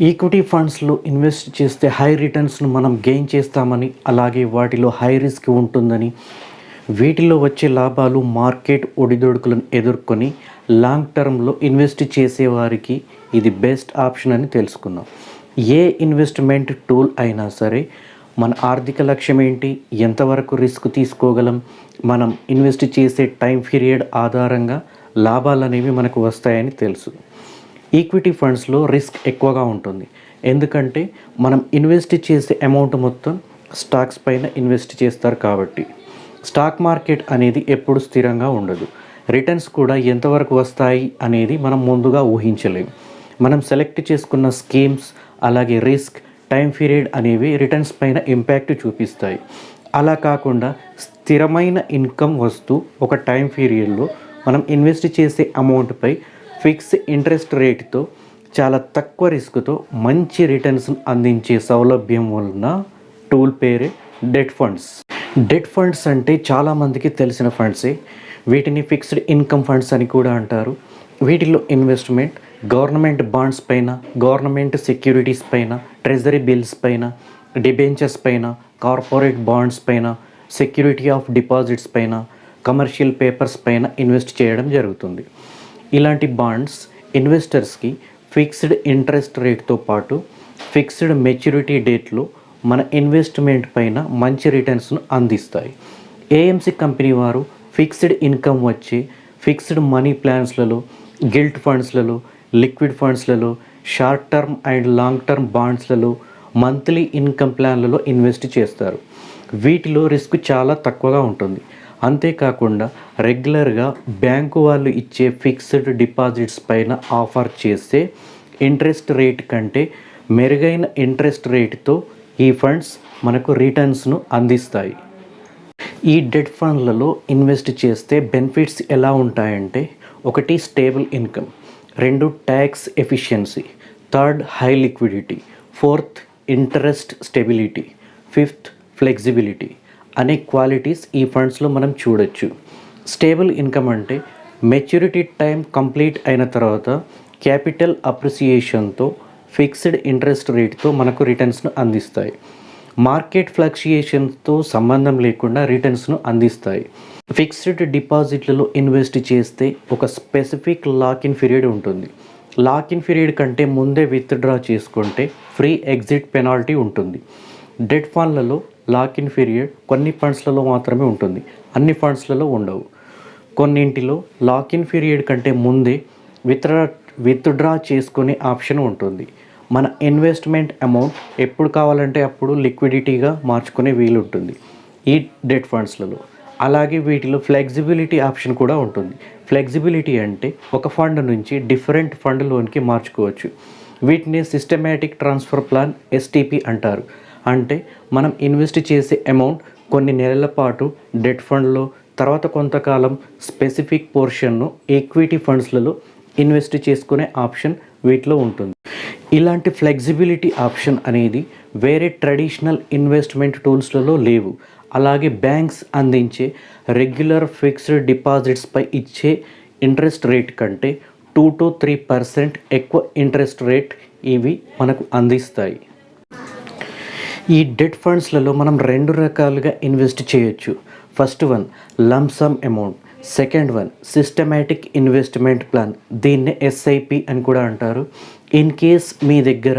Equity ఫండ్స్లో invest చేస్తే high రిటర్న్స్ను మనం గెయిన్ చేస్తామని, అలాగే వాటిలో హై రిస్క్ ఉంటుందని, వీటిలో వచ్చే లాభాలు మార్కెట్ ఒడిదొడుకులను ఎదుర్కొని లాంగ్ టర్మ్లో ఇన్వెస్ట్ చేసేవారికి ఇది బెస్ట్ ఆప్షన్ అని తెలుసుకుందాం. ఏ ఇన్వెస్ట్మెంట్ టూల్ అయినా సరే మన ఆర్థిక లక్ష్యం ఏంటి, ఎంతవరకు రిస్క్ తీసుకోగలం, మనం ఇన్వెస్ట్ చేసే టైం పీరియడ్ ఆధారంగా లాభాలు అనేవి మనకు వస్తాయని తెలుసు. ఈక్విటీ ఫండ్స్లో రిస్క్ ఎక్కువగా ఉంటుంది, ఎందుకంటే మనం ఇన్వెస్ట్ చేసే అమౌంట్ మొత్తం స్టాక్స్ పైన ఇన్వెస్ట్ చేస్తారు కాబట్టి. స్టాక్ మార్కెట్ అనేది ఎప్పుడు స్థిరంగా ఉండదు, రిటర్న్స్ కూడా ఎంతవరకు వస్తాయి అనేది మనం ముందుగా ఊహించలేము. మనం సెలెక్ట్ చేసుకున్న స్కీమ్స్, అలాగే రిస్క్, టైం పీరియడ్ అనేవి రిటర్న్స్ పైన ఇంపాక్ట్ చూపిస్తాయి. అలా కాకుండా స్థిరమైన ఇన్కమ్ వస్తూ ఒక టైం పీరియడ్లో మనం ఇన్వెస్ట్ చేసే అమౌంట్పై ఫిక్స్ ఇంట్రెస్ట్ రేట్తో చాలా తక్కువ రిస్క్తో మంచి రిటర్న్స్ అందించే సౌలభ్యం వలన టూల్ పేరే డెట్ ఫండ్స్. డెట్ ఫండ్స్ అంటే చాలామందికి తెలిసిన ఫండ్సే. వీటిని ఫిక్స్డ్ ఇన్కమ్ ఫండ్స్ అని కూడా అంటారు. వీటిలో ఇన్వెస్ట్మెంట్ గవర్నమెంట్ బాండ్స్ పైన, గవర్నమెంట్ సెక్యూరిటీస్ పైన, ట్రెజరీ బిల్స్ పైన, డిబెంచర్స్ పైన, కార్పొరేట్ బాండ్స్ పైన, సెక్యూరిటీ ఆఫ్ డిపాజిట్స్ పైన, కమర్షియల్ పేపర్స్ పైన ఇన్వెస్ట్ చేయడం జరుగుతుంది. ఇలాంటి బాండ్స్ ఇన్వెస్టర్స్కి ఫిక్స్డ్ ఇంట్రెస్ట్ రేట్తో పాటు ఫిక్స్డ్ మెచ్యూరిటీ డేట్లో మన ఇన్వెస్ట్మెంట్ పైన మంచి రిటర్న్స్ను అందిస్తాయి. ఏఎంసీ కంపెనీ వారు ఫిక్స్డ్ ఇన్కమ్ వచ్చే ఫిక్స్డ్ మనీ ప్లాన్స్లలో, గిల్ట్ ఫండ్స్లలో, లిక్విడ్ ఫండ్స్లలో, short term and long term బాండ్స్లలో, మంత్లీ ఇన్కమ్ ప్లాన్లలో ఇన్వెస్ట్ చేస్తారు. వీటిలో రిస్క్ చాలా తక్కువగా ఉంటుంది. అంతేకాకుండా రెగ్యులర్గా బ్యాంకు వాళ్ళు ఇచ్చే ఫిక్స్డ్ డిపాజిట్స్ పైన ఆఫర్ చేసే ఇంట్రెస్ట్ రేట్ కంటే మెరుగైన ఇంట్రెస్ట్ రేటుతో ఈ ఫండ్స్ మనకు రిటర్న్స్ను అందిస్తాయి. ఈ డెట్ ఫండ్లలో ఇన్వెస్ట్ చేస్తే బెనిఫిట్స్ ఎలా ఉంటాయంటే, 1 stable income, 2 tax efficiency, 3 high liquidity, 4 interest stability, 5 flexibility అనే క్వాలిటీస్ ఈ ఫండ్స్లో మనం చూడొచ్చు. స్టేబుల్ ఇన్కమ్ అంటే మెచ్యూరిటీ టైం కంప్లీట్ అయిన తర్వాత క్యాపిటల్ అప్రిసియేషన్తో ఫిక్స్డ్ ఇంట్రెస్ట్ రేట్తో మనకు రిటర్న్స్ను అందిస్తాయి. మార్కెట్ ఫ్లక్చుయేషన్తో సంబంధం లేకుండా రిటర్న్స్ను అందిస్తాయి. ఫిక్స్డ్ డిపాజిట్లలో ఇన్వెస్ట్ చేస్తే ఒక స్పెసిఫిక్ లాక్ ఇన్ పీరియడ్ ఉంటుంది. లాక్ ఇన్ పీరియడ్ కంటే ముందే విత్డ్రా చేసుకుంటే ఫ్రీ ఎగ్జిట్ పెనాల్టీ ఉంటుంది. డెట్ ఫండ్లలో లాక్ ఇన్ పీరియడ్ కొన్ని ఫండ్స్లలో మాత్రమే ఉంటుంది, అన్ని ఫండ్స్లలో ఉండవు. కొన్నింటిలో లాక్ ఇన్ పీరియడ్ కంటే ముందే విత్డ్రా చేసుకునే ఆప్షన్ ఉంటుంది. మన ఇన్వెస్ట్మెంట్ అమౌంట్ ఎప్పుడు కావాలంటే అప్పుడు లిక్విడిటీగా మార్చుకునే వీలు ఉంటుంది ఈ డెట్ ఫండ్స్లలో. అలాగే వీటిలో ఫ్లెక్సిబిలిటీ ఆప్షన్ కూడా ఉంటుంది. ఫ్లెక్సిబిలిటీ అంటే ఒక ఫండ్ నుంచి డిఫరెంట్ ఫండ్లోనికి మార్చుకోవచ్చు. వీటిని సిస్టమేటిక్ ట్రాన్స్ఫర్ ప్లాన్, ఎస్టీపీ అంటారు. అంటే మనం ఇన్వెస్ట్ చేసే అమౌంట్ కొన్ని నెలల పాటు డెట్ ఫండ్లో, తర్వాత కొంతకాలం స్పెసిఫిక్ పోర్షన్ను ఈక్విటీ ఫండ్స్లలో ఇన్వెస్ట్ చేసుకునే ఆప్షన్ వీటిలో ఉంటుంది. ఇలాంటి ఫ్లెక్సిబిలిటీ ఆప్షన్ అనేది వేరే ట్రెడిషనల్ ఇన్వెస్ట్మెంట్ టూల్స్లలో లేవు. అలాగే బ్యాంక్స్ అందించే రెగ్యులర్ ఫిక్స్డ్ డిపాజిట్స్పై ఇచ్చే ఇంట్రెస్ట్ రేట్ కంటే 2 to 3% ఎక్కువ ఇంట్రెస్ట్ రేట్ ఇవి మనకు అందిస్తాయి. ఈ డెట్ ఫండ్స్లలో మనం 2 రకాలుగా ఇన్వెస్ట్ చేయొచ్చు. First one lump sum amount, second one systematic investment plan, దీన్నే ఎస్ఐపి అని కూడా అంటారు. ఇన్ కేస్ మీ దగ్గర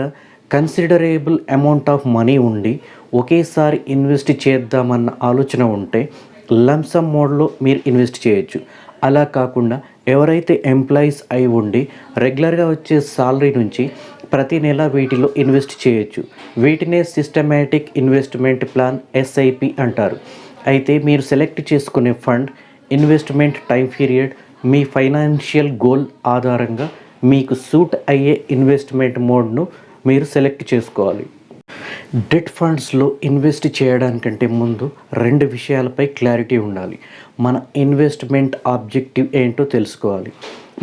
కన్సిడరబుల్ అమౌంట్ ఆఫ్ మనీ ఉండి ఒకేసారి ఇన్వెస్ట్ చేద్దామన్న ఆలోచన ఉంటే లంసమ్ మోడ్లో మీరు ఇన్వెస్ట్ చేయొచ్చు. అలా కాకుండా ఎవరైతే ఎంప్లాయీస్ అయి ఉండి రెగ్యులర్గా వచ్చే సాలరీ నుంచి ప్రతి నెల వీటిలో ఇన్వెస్ట్ చేయొచ్చు. వీటినే సిస్టమేటిక్ ఇన్వెస్ట్మెంట్ ప్లాన్, ఎస్ఐపి అంటారు. అయితే మీరు సెలెక్ట్ చేసుకునే ఫండ్, ఇన్వెస్ట్మెంట్ టైం పీరియడ్, మీ ఫైనాన్షియల్ గోల్ ఆధారంగా మీకు సూట్ అయ్యే ఇన్వెస్ట్మెంట్ మోడ్ను మీరు సెలెక్ట్ చేసుకోవాలి. డెట్ ఫండ్స్లో ఇన్వెస్ట్ చేయడానికంటే ముందు 2 విషయాలపై క్లారిటీ ఉండాలి. మన ఇన్వెస్ట్మెంట్ ఆబ్జెక్టివ్ ఏంటో తెలుసుకోవాలి.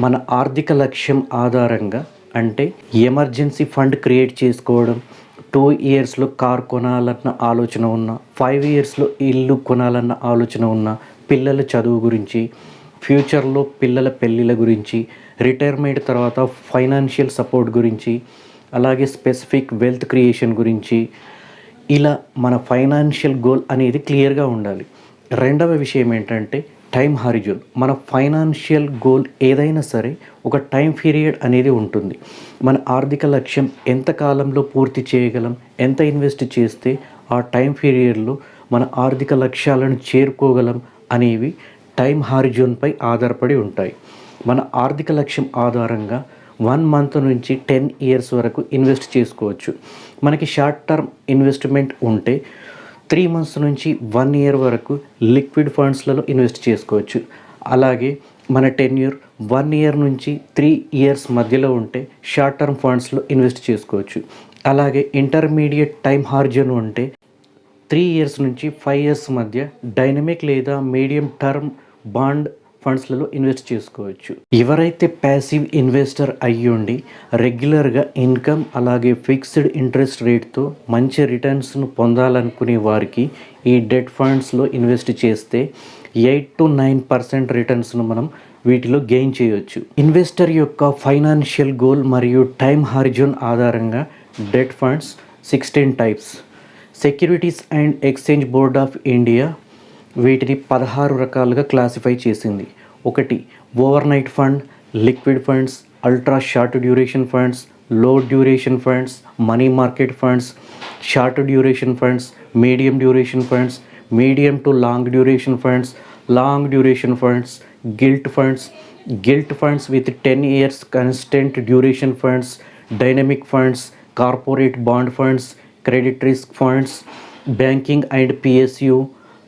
మన ఆర్థిక లక్ష్యం ఆధారంగా, అంటే ఎమర్జెన్సీ ఫండ్ క్రియేట్ చేసుకోవడం, 2 ఇయర్స్లో కార్ కొనాలన్న ఆలోచన ఉన్న, 5 ఇయర్స్లో ఇల్లు కొనాలన్న ఆలోచన ఉన్న, పిల్లల చదువు గురించి, ఫ్యూచర్లో పిల్లల పెళ్ళిళ్ళ గురించి, రిటైర్మెంట్ తర్వాత ఫైనాన్షియల్ సపోర్ట్ గురించి, అలాగే స్పెసిఫిక్ వెల్త్ క్రియేషన్ గురించి, ఇలా మన ఫైనాన్షియల్ గోల్ అనేది క్లియర్గా ఉండాలి. రెండవ విషయం ఏంటంటే టైం హారిజన్. మన ఫైనాన్షియల్ గోల్ ఏదైనా సరే ఒక టైం పీరియడ్ అనేది ఉంటుంది. మన ఆర్థిక లక్ష్యం ఎంత కాలంలో పూర్తి చేయగలం, ఎంత ఇన్వెస్ట్ చేస్తే ఆ టైం పీరియడ్లో మన ఆర్థిక లక్ష్యాలను చేరుకోగలం అనేవి టైం హారిజన్పై ఆధారపడి ఉంటాయి. మన ఆర్థిక లక్ష్యం ఆధారంగా 1 మంత్ నుంచి 10 ఇయర్స్ వరకు ఇన్వెస్ట్ చేసుకోవచ్చు. మనకి షార్ట్ టర్మ్ ఇన్వెస్ట్మెంట్ ఉంటే 3 మంత్స్ నుంచి 1 ఇయర్ వరకు లిక్విడ్ ఫండ్స్లలో ఇన్వెస్ట్ చేసుకోవచ్చు. అలాగే మన టెన్యూర్ 1 ఇయర్ నుంచి 3 ఇయర్స్ మధ్యలో ఉంటే షార్ట్ టర్మ్ ఫండ్స్లో ఇన్వెస్ట్ చేసుకోవచ్చు. అలాగే ఇంటర్మీడియట్ టైం హారిజన్ ఉంటే 3 ఇయర్స్ నుంచి 5 ఇయర్స్ మధ్య డైనమిక్ లేదా మీడియం టర్మ్ బాండ్ ఫండ్స్లలో ఇన్వెస్ట్ చేసుకోవచ్చు. ఎవరైతే ప్యాసివ్ ఇన్వెస్టర్ అయ్యుండి రెగ్యులర్గా ఇన్కమ్ అలాగే ఫిక్స్డ్ ఇంట్రెస్ట్ రేట్తో మంచి రిటర్న్స్ను పొందాలనుకునే వారికి ఈ డెట్ ఫండ్స్లో ఇన్వెస్ట్ చేస్తే 8 to 9% రిటర్న్స్ను మనం వీటిలో గెయిన్ చేయవచ్చు. ఇన్వెస్టర్ యొక్క ఫైనాన్షియల్ గోల్ మరియు టైం హారిజన్ ఆధారంగా debt funds 16 types. Securities and exchange board of India వీటిని 16 రకాలుగా క్లాసిఫై చేసింది. 1 overnight fund, liquid funds, ultra short duration funds, low duration funds, money market funds, short duration funds, medium duration funds, medium to long duration funds, long duration funds, gilt funds with 10 years constant duration funds, dynamic funds, corporate bond funds, credit risk funds, banking and PSU,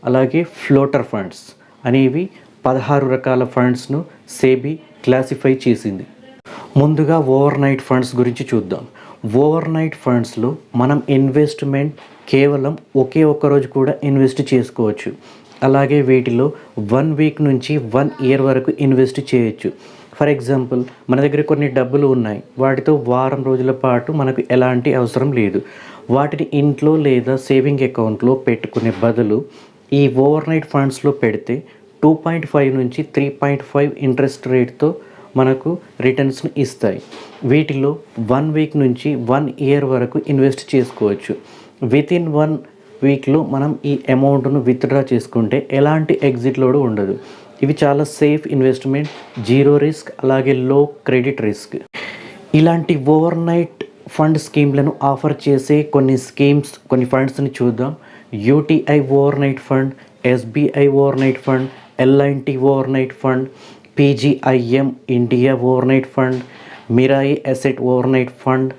అలాగే floater funds అనేవి 16 రకాల ఫండ్స్ను SEBI classify చేసింది. ముందుగా over night funds గురించి చూద్దాం. Over night ఫండ్స్లో మనం ఇన్వెస్ట్మెంట్ కేవలం ఒకే ఒక్క రోజు కూడా ఇన్వెస్ట్ చేసుకోవచ్చు. అలాగే వీటిలో 1 వీక్ నుంచి 1 ఇయర్ వరకు ఇన్వెస్ట్ చేయొచ్చు. ఫర్ ఎగ్జాంపుల్, మన దగ్గర కొన్ని డబ్బులు ఉన్నాయి, వాటితో వారం రోజుల పాటు మనకు ఎలాంటి అవసరం లేదు. వాటిని ఇంట్లో లేదా సేవింగ్ అకౌంట్లో పెట్టుకునే బదులు ఈ ఓవర్ నైట్ ఫండ్స్లో పెడితే 2.5 నుంచి 3.5 ఇంట్రెస్ట్ రేట్తో మనకు రిటర్న్స్ను ఇస్తాయి. వీటిలో 1 వీక్ నుంచి 1 ఇయర్ వరకు ఇన్వెస్ట్ చేసుకోవచ్చు. వితిన్ 1 వీక్లో మనం ఈ అమౌంట్ను విత్డ్రా చేసుకుంటే ఎలాంటి ఎగ్జిట్ లోడ్ ఉండదు. ఇవి చాలా సేఫ్ ఇన్వెస్ట్మెంట్, జీరో రిస్క్, అలాగే లో క్రెడిట్ రిస్క్. ఇలాంటి ఓవర్ నైట్ ఫండ్ స్కీమ్లను ఆఫర్ చేసే కొన్ని ఫండ్స్ని చూద్దాం. UTI over night fund, SBI over night fund, L&T over night fund, PGIM India over night fund, Mirai asset over night fund,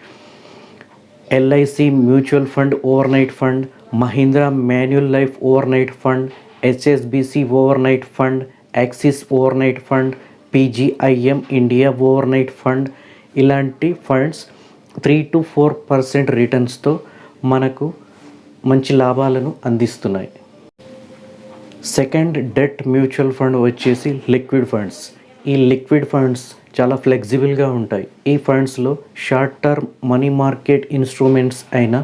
LIC mutual fund overnight fund, Mahindra manual life over night fund, HSBC over night fund, axis over night fund, PGIM India over night fund. ఇలాంటి funds 3 to 4% రిటర్న్స్తో మనకు మంచి లాభాలను అందిస్తున్నాయి. Second debt mutual fund వచ్చేసి liquid funds. ఈ liquid funds చాలా ఫ్లెక్సిబుల్గా ఉంటాయి. ఈ ఫండ్స్లో short term money market instruments అయిన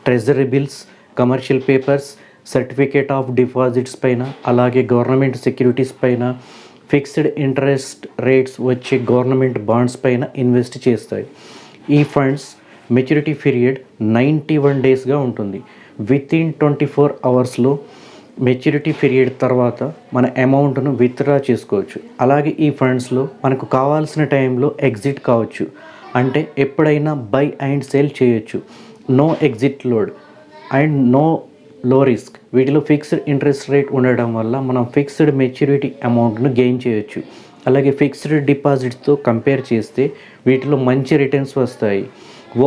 treasury bills, commercial papers, certificate of deposits పైన, అలాగే గవర్నమెంట్ సెక్యూరిటీస్ పైన, ఫిక్స్డ్ ఇంట్రెస్ట్ రేట్స్ వచ్చే గవర్నమెంట్ బాండ్స్ పైన ఇన్వెస్ట్ చేస్తాయి. ఈ ఫండ్స్ మెచ్యూరిటీ పీరియడ్ 91 డేస్గా ఉంటుంది. వితిన్ 24 అవర్స్లో మెచ్యూరిటీ పీరియడ్ తర్వాత మన అమౌంట్ను విత్డ్రా చేసుకోవచ్చు. అలాగే ఈ ఫండ్స్లో మనకు కావాల్సిన టైంలో ఎగ్జిట్ కావచ్చు, అంటే ఎప్పుడైనా బై అండ్ సెల్ చేయొచ్చు. No exit load and no low risk. వీటిలో ఫిక్స్డ్ ఇంట్రెస్ట్ రేట్ ఉండడం వల్ల మనం ఫిక్స్డ్ మెచ్యూరిటీ అమౌంట్ను గెయిన్ చేయొచ్చు. అలాగే ఫిక్స్డ్ డిపాజిట్స్తో కంపేర్ చేస్తే వీటిలో మంచి రిటర్న్స్ వస్తాయి.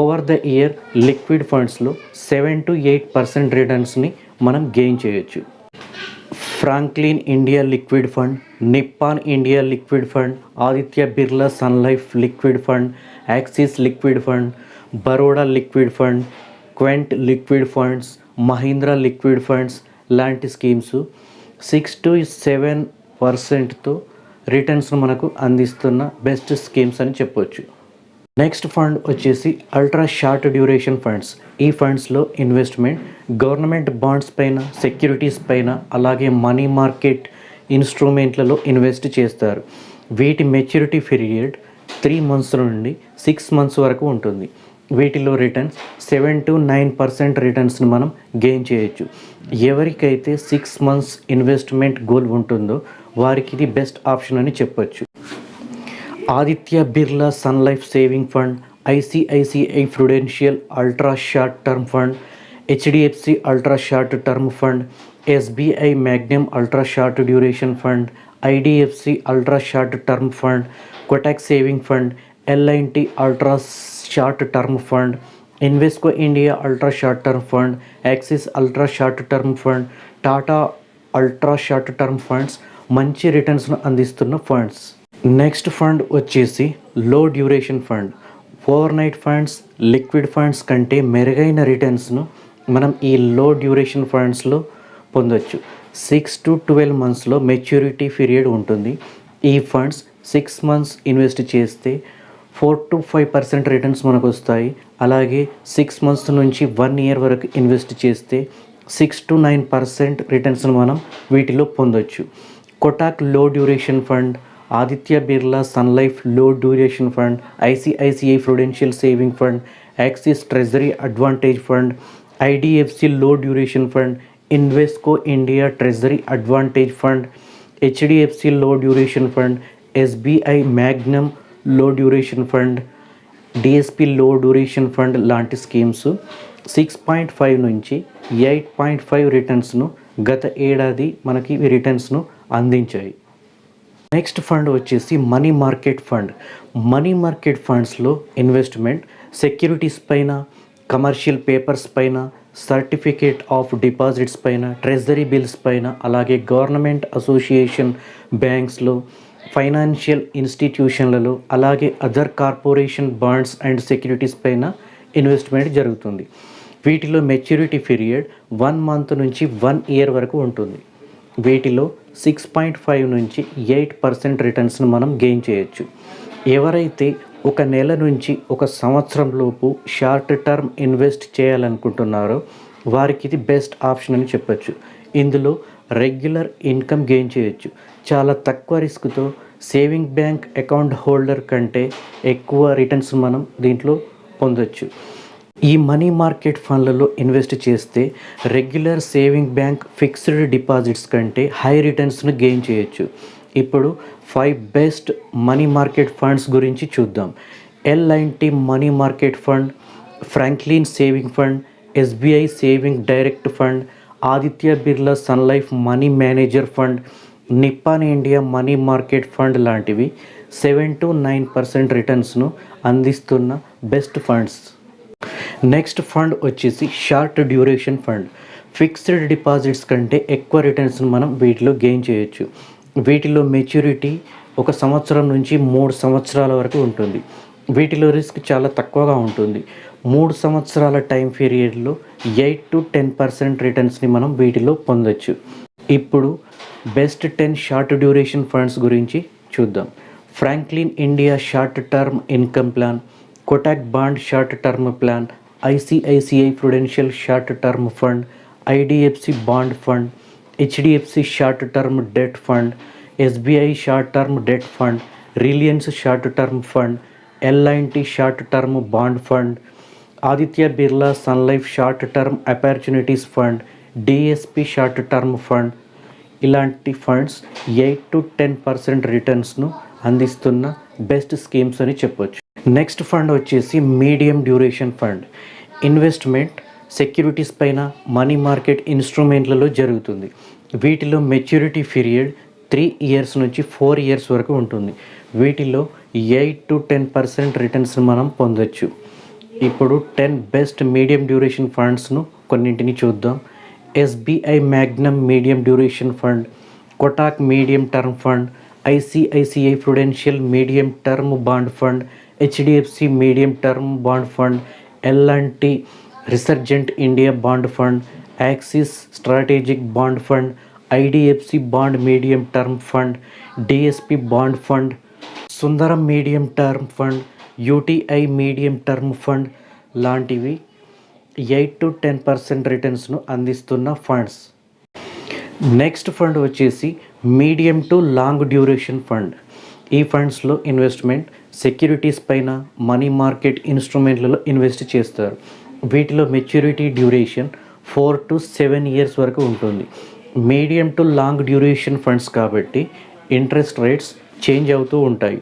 ఓవర్ ద ఇయర్ లిక్విడ్ ఫండ్స్లో 7 to 8% రిటర్న్స్ని మనం గెయిన్ చేయొచ్చు. Franklin India liquid fund, Nippon India liquid fund, Aditya Birla sun life liquid fund, Axis liquid fund, Baroda liquid fund, Quant liquid funds, Mahindra liquid funds లాంటి schemes 6 to 7%తో రిటర్న్స్ను మనకు అందిస్తున్న best schemes అని చెప్పొచ్చు. నెక్స్ట్ ఫండ్ వచ్చేసి అల్ట్రా షార్ట్ డ్యూరేషన్ ఫండ్స్. ఈ ఫండ్స్లో ఇన్వెస్ట్మెంట్ గవర్నమెంట్ బాండ్స్ పైన, సెక్యూరిటీస్ పైన, అలాగే మనీ మార్కెట్ ఇన్స్ట్రుమెంట్లలో ఇన్వెస్ట్ చేస్తారు. వీటి మెచ్యూరిటీ పీరియడ్ 3 months నుండి 6 months వరకు ఉంటుంది. వీటిలో రిటర్న్స్ 7 to 9% రిటర్న్స్ని మనం గెయిన్ చేయొచ్చు. ఎవరికైతే 6 months ఇన్వెస్ట్మెంట్ గోల్ ఉంటుందో వారికి ఇది బెస్ట్ ఆప్షన్ అని చెప్పొచ్చు. Aditya Birla sun Life saving fund, ICICI Prudential ultra short term fund, HDFC ultra short term fund, SBI Magnum ultra short duration fund, IDFC ultra short term fund, Kotak saving fund, L and T ultra short term fund, Invesco India ultra short term fund, Axis ultra short term fund, Tata ultra short term funds మంచి రిటర్న్స్ను అందిస్తున్న funds. Next fund వచ్చేసి low duration fund. Overnight funds, liquid funds కంటే మెరుగైన రిటర్న్స్ను మనం ఈ లో duration ఫండ్స్లో పొందొచ్చు. 6 to 12 monthsలో మెచ్యూరిటీ పీరియడ్ ఉంటుంది. ఈ ఫండ్స్ 6 months ఇన్వెస్ట్ చేస్తే 4 to 5% రిటర్న్స్ మనకు వస్తాయి. అలాగే 6 months నుంచి 1 year వరకు ఇన్వెస్ట్ చేస్తే 6 to 9% రిటర్న్స్ను మనం వీటిలో పొందొచ్చు. Kotak low duration fund, Aditya Birla sun life low duration fund, ICICI prudential saving fund, Axis treasury advantage fund, IDFC low duration fund, Invesco India treasury advantage fund, HDFC low duration fund, SBI magnum low duration fund, DSP low duration fund లాంటి schemes 6.5 నుంచి 8.5 రిటర్న్స్ను గత ఏడాది మనకి రిటర్న్స్ను అందించాయి. Next fund వచ్చేసి money market fund. Money market ఫండ్స్లో ఇన్వెస్ట్మెంట్ సెక్యూరిటీస్ పైన, కమర్షియల్ పేపర్స్ పైన, సర్టిఫికేట్ ఆఫ్ డిపాజిట్స్ పైన, ట్రెజరీ బిల్స్ పైన, అలాగే గవర్నమెంట్ అసోసియేషన్ బ్యాంక్స్లో, ఫైనాన్షియల్ ఇన్స్టిట్యూషన్లలో, అలాగే other corporation bonds and securities పైన ఇన్వెస్ట్మెంట్ జరుగుతుంది. వీటిలో మెచ్యూరిటీ పీరియడ్ 1 month నుంచి 1 year వరకు ఉంటుంది. వీటిలో 6.5 నుంచి 8% రిటర్న్స్ను మనం గెయిన్ చేయొచ్చు. ఎవరైతే ఒక నెల నుంచి ఒక సంవత్సరం లోపు షార్ట్ టర్మ్ ఇన్వెస్ట్ చేయాలనుకుంటున్నారో వారికి ఇది బెస్ట్ ఆప్షన్ అని చెప్పొచ్చు. ఇందులో రెగ్యులర్ ఇన్కమ్ గెయిన్ చేయొచ్చు. చాలా తక్కువ రిస్క్తో సేవింగ్ బ్యాంక్ అకౌంట్ హోల్డర్ కంటే ఎక్కువ రిటర్న్స్ మనం దీంట్లో పొందొచ్చు. ఈ మనీ మార్కెట్ ఫండ్లలో ఇన్వెస్ట్ చేస్తే regular saving bank fixed deposits కంటే హై రిటర్న్స్ను గెయిన్ చేయొచ్చు. ఇప్పుడు 5 బెస్ట్ మనీ మార్కెట్ ఫండ్స్ గురించి చూద్దాం. L and T money market fund, Franklin saving fund, SBI saving direct fund, Aditya Birla sun Life money manager fund, Nippon India money market fund లాంటివి 7 to 9% రిటర్న్స్ను అందిస్తున్న best funds. Next fund వచ్చేసి short duration fund. Fixed deposits కంటే ఎక్కువ రిటర్న్స్ను మనం వీటిలో gain చేయొచ్చు. వీటిలో మెచ్యూరిటీ 1 సంవత్సరం నుంచి 3 సంవత్సరాల వరకు ఉంటుంది. వీటిలో రిస్క్ చాలా తక్కువగా ఉంటుంది. 3 సంవత్సరాల టైం పీరియడ్లో 8 to 10% రిటర్న్స్ని మనం వీటిలో పొందొచ్చు. ఇప్పుడు బెస్ట్ 10 షార్ట్ డ్యూరేషన్ ఫండ్స్ గురించి చూద్దాం. Franklin India short term income plan, Kotak bond short term plan, ICICI Prudential short term fund, IDFC bond fund, HDFC short term debt fund, SBI short term debt fund, Reliance short term fund, L and T short term bond fund, Aditya Birla sun Life short term opportunities fund, DSP short term fund. ఇలాంటి funds 8 to 10% రిటర్న్స్ను అందిస్తున్న best schemes అని చెప్పొచ్చు. Next fund వచ్చేసి medium duration fund. Investment securities పైన, money market ఇన్స్ట్రుమెంట్లలో జరుగుతుంది. వీటిలో maturity period 3 years నుంచి 4 years వరకు ఉంటుంది. వీటిలో 8 to 10% రిటర్న్స్ మనం పొందొచ్చు. ఇప్పుడు 10 బెస్ట్ మీడియం డ్యూరేషన్ ఫండ్స్ను కొన్నింటిని చూద్దాం. SBI magnum medium duration fund, Kotak medium term fund, ICICI prudential medium term bond fund, HDFC medium term bond fund, L and T resurgent India bond fund, Axis strategic bond fund, IDFC bond medium term fund, DSP bond fund, Sundaram medium term fund, UTI medium term fund లాంటివి 8 to 10% రిటర్న్స్ను అందిస్తున్న funds. Next fund వచ్చేసి medium to long duration fund. ఈ ఫండ్స్లో investment securities పైన, money market ఇన్స్ట్రుమెంట్లలో invest చేస్తారు. వీటిలో maturity duration 4 to 7 years వరకు ఉంటుంది. Medium to long duration funds కాబట్టి ఇంట్రెస్ట్ రేట్స్ చేంజ్ అవుతూ ఉంటాయి.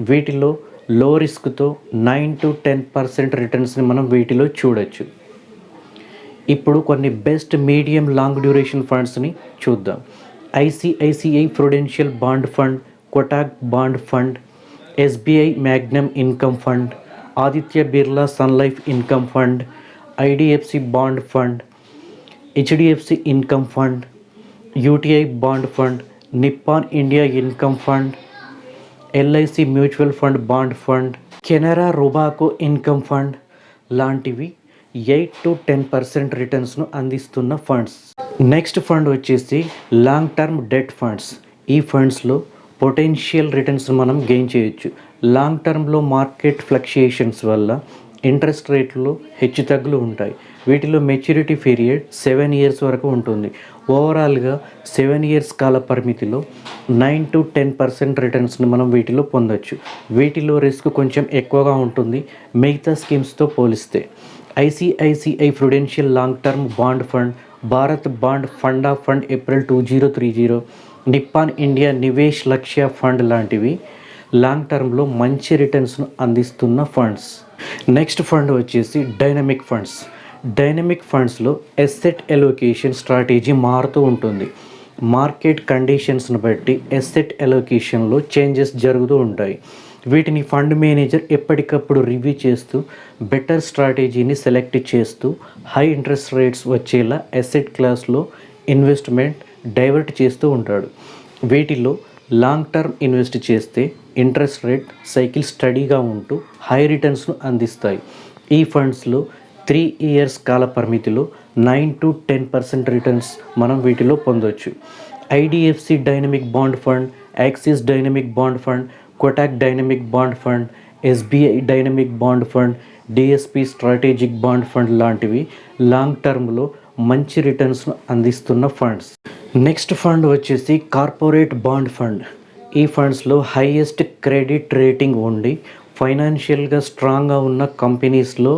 వీటిలో లో రిస్క్తో 9 to 10% రిటర్న్స్ని మనం వీటిలో చూడొచ్చు. ఇప్పుడు కొన్ని బెస్ట్ మీడియం లాంగ్ డ్యూరేషన్ ఫండ్స్ని చూద్దాం. ICICI Prudential bond fund, Kotak bond fund, SBI Magnum income fund, Aditya Birla sun Life income fund, IDFC bond fund, HDFC income fund, UTI bond fund, Nippon India income fund, LIC mutual fund bond fund, Canara Robeco income fund లాంటివి 8 to 10% రిటర్న్స్ను అందిస్తున్న funds. Next fund వచ్చేసి long term debt funds. ఈ ఫండ్స్లో potential returns మనం gain చేయొచ్చు. Long టర్మ్లో market fluctuations వల్ల ఇంట్రెస్ట్ రేట్లో హెచ్చుతగ్గులు ఉంటాయి. వీటిలో మెచ్యూరిటీ పీరియడ్ 7 years వరకు ఉంటుంది. ఓవరాల్గా 7 years కాల పరిమితిలో 9 to 10% రిటర్న్స్ని మనం వీటిలో పొందొచ్చు. వీటిలో రిస్క్ కొంచెం ఎక్కువగా ఉంటుంది మిగతా స్కీమ్స్తో పోలిస్తే. ICICI prudential long term bond fund, Bharat bond fund of fund April 2030, Nippon India Nivesh Lakshya fund లాంటివి లాంగ్ టర్మ్లో మంచి రిటర్న్స్ను అందిస్తున్న ఫండ్స్. నెక్స్ట్ ఫండ్ వచ్చేసి డైనమిక్ ఫండ్స్. డైనమిక్ ఫండ్స్లో ఎసెట్ ఎలోకేషన్ స్ట్రాటజీ మారుతూ ఉంటుంది. మార్కెట్ కండిషన్స్ని బట్టి ఎసెట్ ఎలోకేషన్లో చేంజెస్ జరుగుతూ ఉంటాయి. వీటిని ఫండ్ మేనేజర్ ఎప్పటికప్పుడు రివ్యూ చేస్తూ బెటర్ స్ట్రాటజీని సెలెక్ట్ చేస్తూ హై ఇంట్రెస్ట్ రేట్స్ వచ్చేలా ఎసెట్ క్లాస్లో ఇన్వెస్ట్మెంట్ డైవర్ట్ చేస్తూ ఉంటాడు. వీటిలో లాంగ్ టర్మ్ ఇన్వెస్ట్ చేస్తే ఇంట్రెస్ట్ రేట్ సైకిల్ స్టడీగా ఉంటూ హై రిటర్న్స్ను అందిస్తాయి. ఈ ఫండ్స్లో 3 years కాల పరిమితిలో 9 to 10% రిటర్న్స్ మనం వీటిలో పొందొచ్చు. IDFC dynamic bond fund, axis dynamic bond fund, Kotak dynamic bond fund, SBI dynamic bond fund, DSP strategic bond fund లాంటివి లాంగ్ టర్మ్లో మంచి రిటర్న్స్ను అందిస్తున్న ఫండ్స్. నెక్స్ట్ ఫండ్ వచ్చేసి కార్పొరేట్ బాండ్ ఫండ్. ఈ ఫండ్స్లో హైయెస్ట్ క్రెడిట్ రేటింగ్ ఉండి ఫైనాన్షియల్గా స్ట్రాంగ్గా ఉన్న కంపెనీస్లో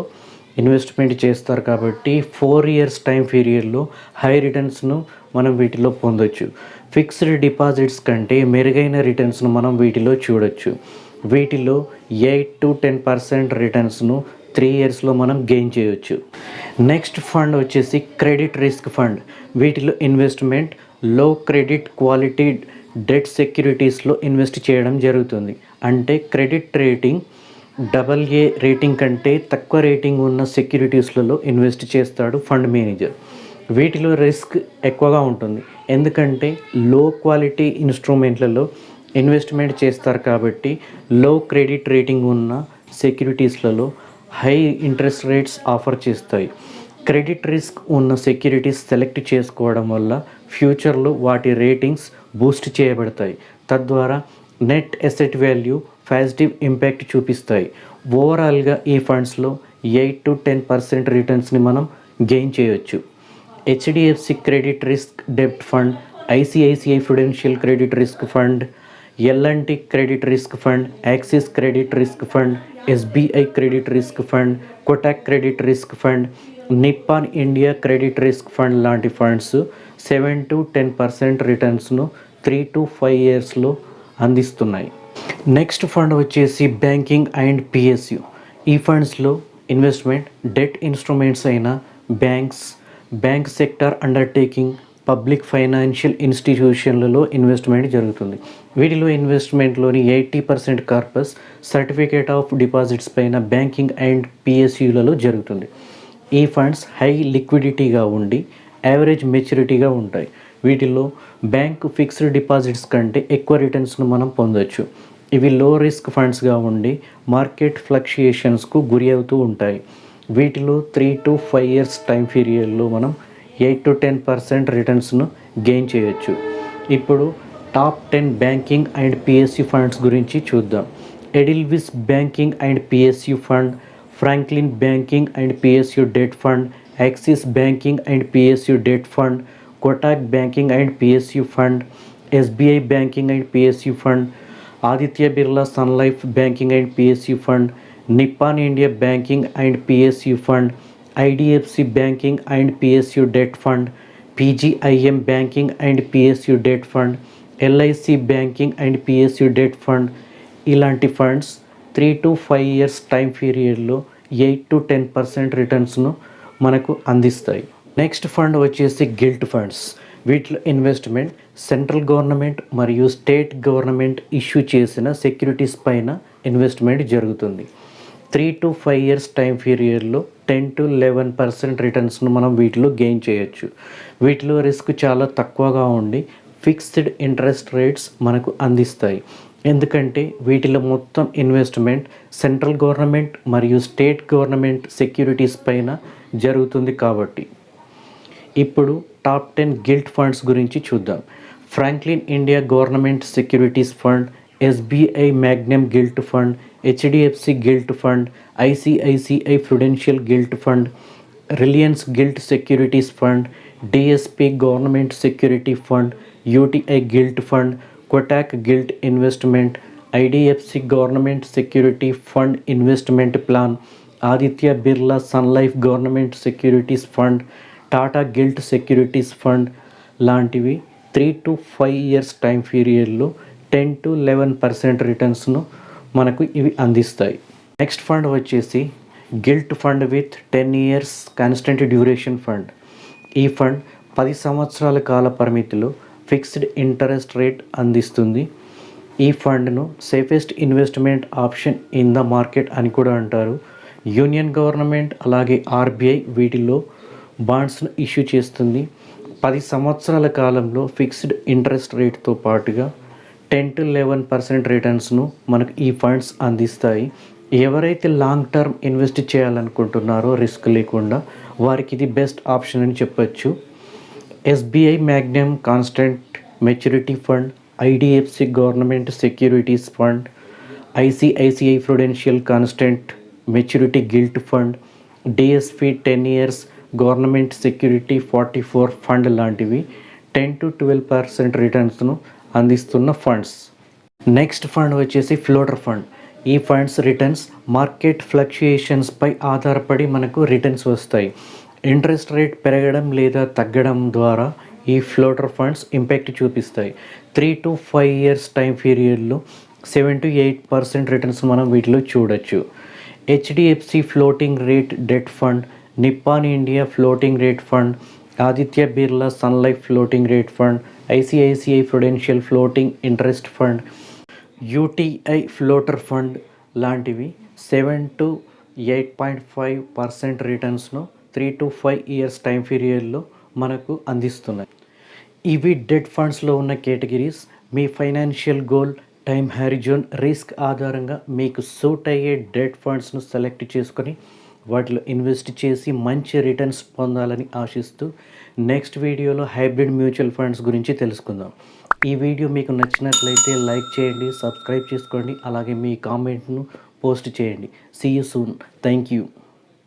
ఇన్వెస్ట్మెంట్ చేస్తారు కాబట్టి 4 years టైం పీరియడ్లో హై రిటర్న్స్ను మనం వీటిలో పొందొచ్చు. ఫిక్స్డ్ డిపాజిట్స్ కంటే మెరుగైన రిటర్న్స్ను మనం వీటిలో చూడొచ్చు. వీటిలో 8 to 10% రిటర్న్స్ను 3 yearsలో మనం గెయిన్ చేయొచ్చు. నెక్స్ట్ ఫండ్ వచ్చేసి క్రెడిట్ రిస్క్ ఫండ్. వీటిలో ఇన్వెస్ట్మెంట్ లో క్రెడిట్ క్వాలిటీ డెట్ సెక్యూరిటీస్లో ఇన్వెస్ట్ చేయడం జరుగుతుంది. అంటే క్రెడిట్ రేటింగ్ AA రేటింగ్ కంటే తక్కువ రేటింగ్ ఉన్న సెక్యూరిటీస్లలో ఇన్వెస్ట్ చేస్తాడు ఫండ్ మేనేజర్. వీటిలో రిస్క్ ఎక్కువగా ఉంటుంది ఎందుకంటే లో క్వాలిటీ ఇన్స్ట్రుమెంట్లలో ఇన్వెస్ట్మెంట్ చేస్తారు కాబట్టి లో క్రెడిట్ రేటింగ్ ఉన్న సెక్యూరిటీస్లలో హై ఇంట్రెస్ట్ రేట్స్ ఆఫర్ చేస్తాయి. క్రెడిట్ రిస్క్ ఉన్న సెక్యూరిటీస్ సెలెక్ట్ చేసుకోవడం వల్ల ఫ్యూచర్లో వాటి రేటింగ్స్ బూస్ట్ చేయబడతాయి. తద్వారా net asset value positive impact చూపిస్తాయి. ఓవరాల్గా ఈ ఫండ్స్లో 8 to 10% రిటర్న్స్ని మనం గెయిన్ చేయొచ్చు. హెచ్డిఎఫ్సి క్రెడిట్ రిస్క్ డెబ్ట్ fund, ICICI prudential credit risk fund, L and T credit risk fund, Axis credit risk fund, SBI credit risk fund, Kotak credit risk fund, Nippon India credit risk fund లాంటి funds 7 to 10% రిటర్న్స్ను 3 to 5 yearsలో అందిస్తున్నాయి. Next fund వచ్చేసి banking and PSU. ఈ ఫండ్స్లో investment debt instruments అయిన bank sector undertaking, public financial ఇన్స్టిట్యూషన్లలో investment జరుగుతుంది. వీటిలో ఇన్వెస్ట్మెంట్లోని 80% కార్పస్ సర్టిఫికేట్ ఆఫ్ డిపాజిట్స్ పైన బ్యాంకింగ్ అండ్ పిఎస్యులలో జరుగుతుంది. ఈ ఫండ్స్ హై లిక్విడిటీగా ఉండి యావరేజ్ మెచ్యూరిటీగా ఉంటాయి. వీటిలో బ్యాంక్ ఫిక్స్డ్ డిపాజిట్స్ కంటే ఎక్కువ రిటర్న్స్ను మనం పొందొచ్చు. ఇవి లో రిస్క్ ఫండ్స్గా ఉండి మార్కెట్ ఫ్లక్చుయేషన్స్కు గురి అవుతూ ఉంటాయి. వీటిలో 3 to 5 years టైం పీరియడ్లో మనం 8 to 10% రిటర్న్స్ను గెయిన్ చేయొచ్చు. ఇప్పుడు top 10 banking and PSU funds గురించి చూద్దాం. Edelweiss banking and PSU fund, Franklin banking and PSU debt fund, Axis banking and PSU debt fund, Kotak banking and PSU fund, SBI banking and PSU fund, Aditya Birla sun life banking and PSU fund, Nippon India banking and PSU fund, IDFC banking and PSU debt fund, PGIM banking and PSU debt fund, LIC banking and PSU debt fund. ఇలాంటి funds 3 to 5 years time పీరియడ్లో 8 to 10% రిటర్న్స్ను మనకు అందిస్తాయి. Next fund వచ్చేసి guilt funds. వీటిలో investment central government మరియు state government issue చేసిన securities పైన investment జరుగుతుంది. 3 to 5 years టైం పీరియడ్లో 10 to 11% రిటర్న్స్ను మనం వీటిలో గెయిన్ చేయొచ్చు. వీటిలో రిస్క్ చాలా తక్కువగా ఉండి ఫిక్స్డ్ ఇంట్రెస్ట్ రేట్స్ మనకు అందిస్తాయి. ఎందుకంటే వీటిలో మొత్తం ఇన్వెస్ట్మెంట్ సెంట్రల్ గవర్నమెంట్ మరియు స్టేట్ గవర్నమెంట్ సెక్యూరిటీస్ పైన జరుగుతుంది కాబట్టి. ఇప్పుడు టాప్ 10 గిల్ట్ ఫండ్స్ గురించి చూద్దాం. Franklin India government securities fund, SBI Magnum gilt fund, HDFC gilt fund, ICICI Prudential gilt fund, Reliance gilt securities fund, DSP government security fund, UTI gilt fund, Kotak gilt investment, IDFC government security fund investment plan, Aditya Birla sun Life government securities fund, Tata gilt securities fund లాంటివి 3 to 5 years time పీరియడ్లో 10 to 11% రిటర్న్స్ను మనకు ఇవి అందిస్తాయి. Next fund వచ్చేసి guilt fund with 10 years constant duration fund. ఈ fund 10 సంవత్సరాల కాల పరిమితిలో ఫిక్స్డ్ ఇంట్రెస్ట్ రేట్ అందిస్తుంది. ఈ ఫండ్ను safest investment option in the market అని కూడా అంటారు. యూనియన్ గవర్నమెంట్ అలాగే ఆర్బీఐ వీటిలో బాండ్స్ను ఇష్యూ చేస్తుంది. 10 సంవత్సరాల కాలంలో ఫిక్స్డ్ ఇంట్రెస్ట్ రేట్తో పాటుగా 10 to 11% రిటర్న్స్ను మనకు ఈ ఫండ్స్ అందిస్తాయి. ఎవరైతే లాంగ్ టర్మ్ ఇన్వెస్ట్ చేయాలనుకుంటున్నారో రిస్క్ లేకుండా వారికి ఇది బెస్ట్ ఆప్షన్ అని చెప్పొచ్చు. SBI Magnum constant maturity fund, IDFC government securities fund, ICICI Prudential constant maturity guilt fund, DSP 10 years government security 44 fund లాంటివి 10 to 12% రిటర్న్స్ను అందిస్తున్న ఫండ్స్. నెక్స్ట్ ఫండ్ వచ్చేసి ఫ్లోటర్ ఫండ్. ఈ ఫండ్స్ రిటర్న్స్ మార్కెట్ ఫ్లక్చుయేషన్స్పై ఆధారపడి మనకు returns వస్తాయి. Interest rate పెరగడం లేదా తగ్గడం ద్వారా ఈ ఫ్లోటర్ ఫండ్స్ ఇంపాక్ట్ చూపిస్తాయి. 3 to 5 years టైం పీరియడ్లో 7 to 8% రిటర్న్స్ మనం వీటిలో చూడొచ్చు. HDFC floating rate debt fund, Nippon India floating rate fund, Aditya Birla sun life floating rate fund, ICICI prudential floating interest fund, UTI floater fund లాంటివి 7 to 8.5% రిటర్న్స్ను 3 to 5 years time పీరియడ్లో మనకు అందిస్తున్నాయి. ఇవి డెట్ ఫండ్స్లో ఉన్న కేటగిరీస్. మీ financial goal, time horizon, risk ఆధారంగా మీకు సూట్ అయ్యే డెట్ ఫండ్స్ను సెలెక్ట్ చేసుకొని వాటిలో ఇన్వెస్ట్ చేసి మంచి రిటర్న్స్ పొందాలని ఆశిస్తూ నెక్స్ట్ వీడియోలో హైబ్రిడ్ మ్యూచువల్ ఫండ్స్ గురించి తెలుసుకుందాం. ఈ వీడియో మీకు నచ్చినట్లయితే లైక్ చేయండి, సబ్స్క్రైబ్ చేసుకోండి, అలాగే మీ కామెంట్ను పోస్ట్ చేయండి. See you soon. Thank you.